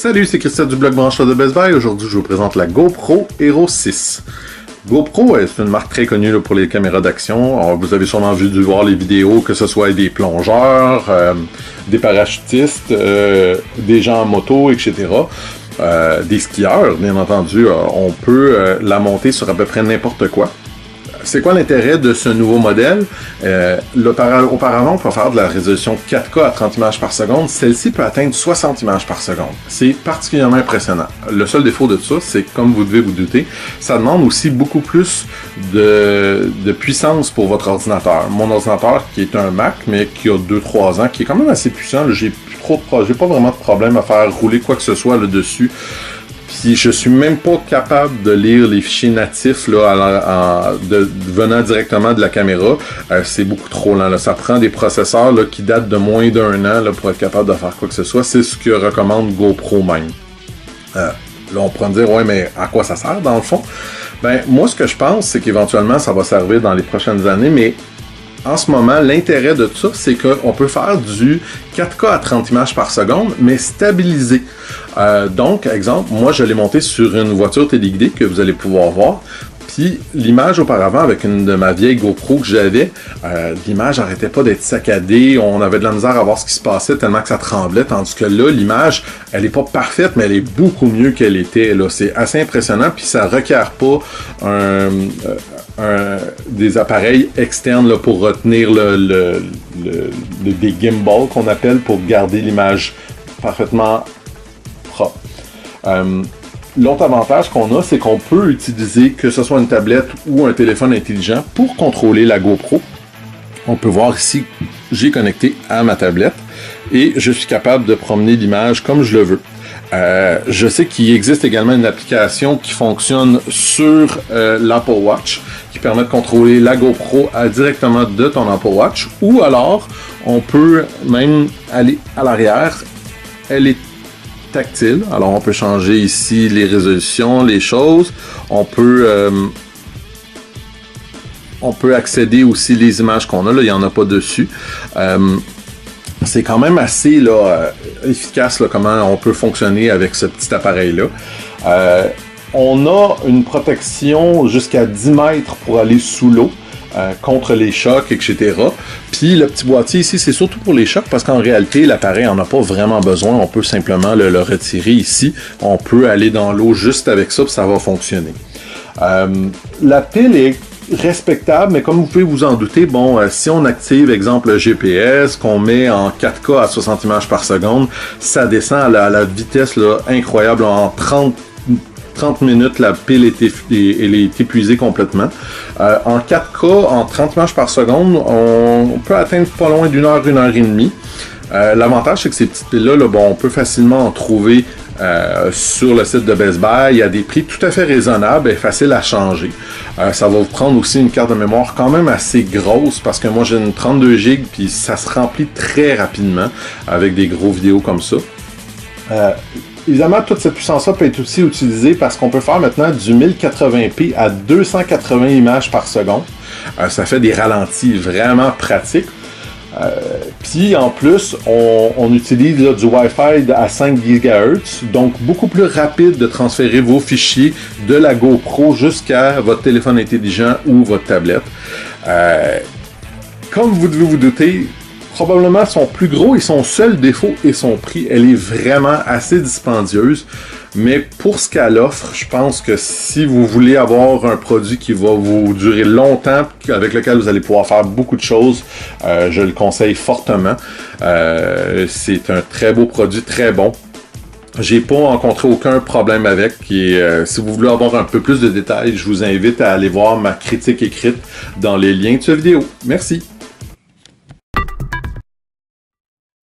Salut, c'est Christian du blog Branche de Best Buy. Aujourd'hui, je vous présente la GoPro Hero 6. GoPro est une marque très connue pour les caméras d'action. Vous avez sûrement dû voir les vidéos, que ce soit des plongeurs, des parachutistes, des gens en moto, etc. Des skieurs, bien entendu. On peut la monter sur à peu près n'importe quoi. C'est quoi l'intérêt de ce nouveau modèle? Auparavant, on peut faire de la résolution 4K à 30 images par seconde. Celle-ci peut atteindre 60 images par seconde. C'est particulièrement impressionnant. Le seul défaut de ça, c'est que, comme vous devez vous douter, ça demande aussi beaucoup plus de puissance pour votre ordinateur. Mon ordinateur, qui est un Mac, mais qui a 2-3 ans, qui est quand même assez puissant, j'ai pas vraiment de problème à faire rouler quoi que ce soit là-dessus. Puis je suis même pas capable de lire les fichiers natifs là, venant directement de la caméra. C'est beaucoup trop lent. Là. Ça prend des processeurs là, qui datent de moins d'1 an là, pour être capable de faire quoi que ce soit. C'est ce que recommande GoPro même. Là, on pourrait me dire, ouais, mais à quoi ça sert dans le fond? Ben, moi, ce que je pense, c'est qu'éventuellement, ça va servir dans les prochaines années, mais en ce moment, l'intérêt de tout ça, c'est qu'on peut faire du 4K à 30 images par seconde, mais stabilisé. Donc, exemple, moi, je l'ai monté sur une voiture téléguidée que vous allez pouvoir voir. Puis, l'image auparavant, avec une de ma vieille GoPro que j'avais, l'image n'arrêtait pas d'être saccadée. On avait de la misère à voir ce qui se passait tellement que ça tremblait. Tandis que là, l'image, elle n'est pas parfaite, mais elle est beaucoup mieux qu'elle était. Là, c'est assez impressionnant. Puis, ça ne requiert pas des appareils externes là, pour retenir des gimbals qu'on appelle pour garder l'image parfaitement propre. L'autre avantage qu'on a, c'est qu'on peut utiliser que ce soit une tablette ou un téléphone intelligent pour contrôler la GoPro. On peut voir ici, j'ai connecté à ma tablette et je suis capable de promener l'image comme je le veux. Je sais qu'il existe également une application qui fonctionne sur l'Apple Watch qui permet de contrôler la GoPro directement de ton Apple Watch, ou alors on peut même aller à l'arrière. Elle est tactile, alors on peut changer ici les résolutions, les choses. On peut accéder aussi les images qu'on a, là, il n'y en a pas dessus. C'est quand même assez là, efficace là, comment on peut fonctionner avec ce petit appareil-là. On a une protection jusqu'à 10 mètres pour aller sous l'eau, contre les chocs, etc. Puis le petit boîtier ici, c'est surtout pour les chocs parce qu'en réalité, l'appareil n'en a pas vraiment besoin. On peut simplement le retirer ici. On peut aller dans l'eau juste avec ça, puis ça va fonctionner. La pile est respectable, mais comme vous pouvez vous en douter, bon, si on active, exemple, le GPS, qu'on met en 4K à 60 images par seconde, ça descend à la vitesse là, incroyable. En 30 minutes, la pile est épuisée complètement. En 4K, en 30 images par seconde, on peut atteindre pas loin d'1 heure, 1 heure et demie. L'avantage, c'est que ces petites piles-là, bon, on peut facilement en trouver sur le site de Best Buy. Il y a des prix tout à fait raisonnables et faciles à changer. Ça va vous prendre aussi une carte de mémoire quand même assez grosse parce que moi j'ai une 32 GB puis ça se remplit très rapidement avec des gros vidéos comme ça. Évidemment, toute cette puissance-là peut être aussi utilisée parce qu'on peut faire maintenant du 1080p à 280 images par seconde. Ça fait des ralentis vraiment pratiques. Puis en plus, on utilise là, du Wi-Fi à 5 GHz, donc beaucoup plus rapide de transférer vos fichiers de la GoPro jusqu'à votre téléphone intelligent ou votre tablette. Comme vous devez vous douter, probablement son plus gros et son seul défaut est son prix. Elle est vraiment assez dispendieuse. Mais pour ce qu'elle offre, je pense que si vous voulez avoir un produit qui va vous durer longtemps, avec lequel vous allez pouvoir faire beaucoup de choses, je le conseille fortement. C'est un très beau produit, très bon. J'ai pas rencontré aucun problème avec. Et si vous voulez avoir un peu plus de détails, je vous invite à aller voir ma critique écrite dans les liens de cette vidéo. Merci.